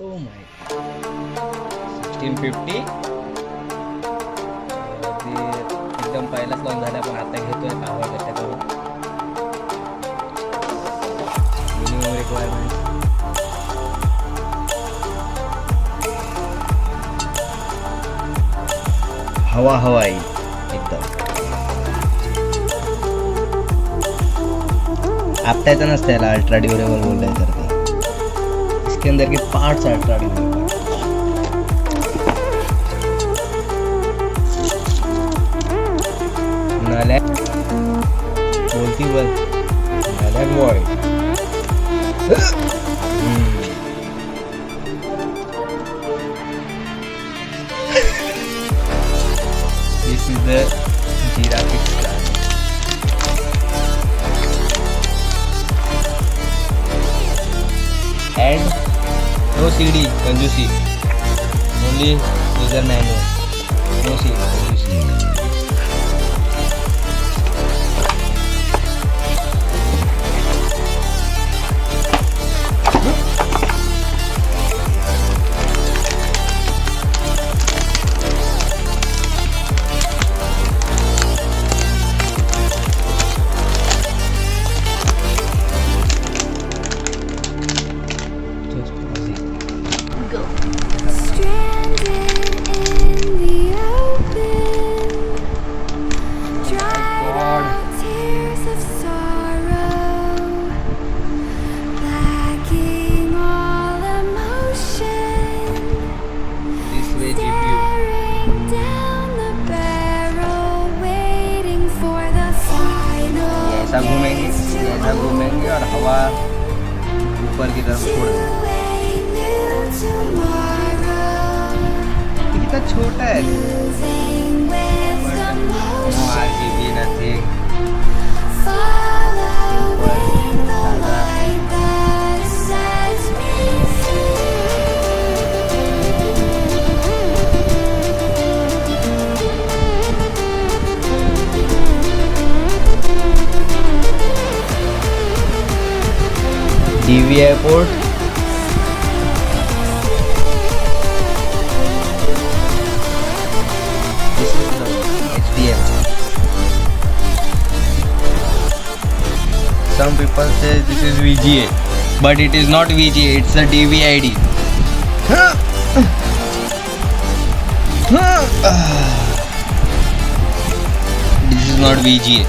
Oh my 1650 ते एकदम पहिलाच लॉन्च झाला पण आता घेतोय आवाज कशा करून मिनिमम रिक्वायरमेंट हवाई एकदम आपटायचं नसतं याला अल्ट्रा ड्युरेबल बोललाय तर ते इसके अंदर के पार्ट्स अल्ट्रा ड्युरेबल नालैक बोलती बस नालैक boy This is the graphics card. And no CD, conjusi. Only user manual. No CD, conjusi. ऐसा घूमेंगे और हवा ऊपर की तरफ छोड़ देंगे। कितना छोटा है RGB nothing DVI port, this is the HDMI. Some people say this is VGA, but it is not VGA, it's a DVI-D. This is not VGA.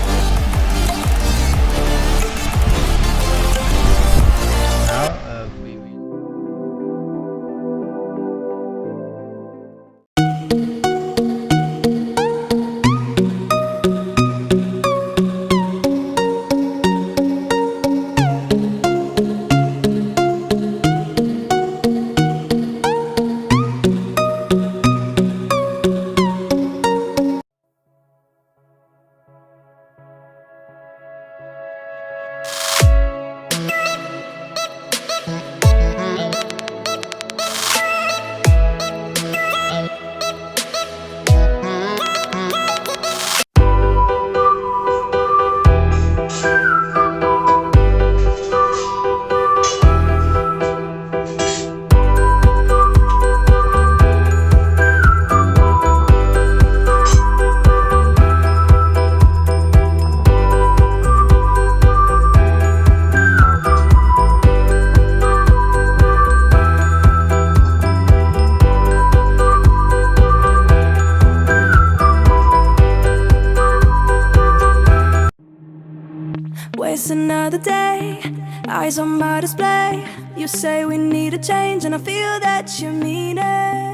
Waste another day, eyes on my display. You say we need a change and I feel that you mean it.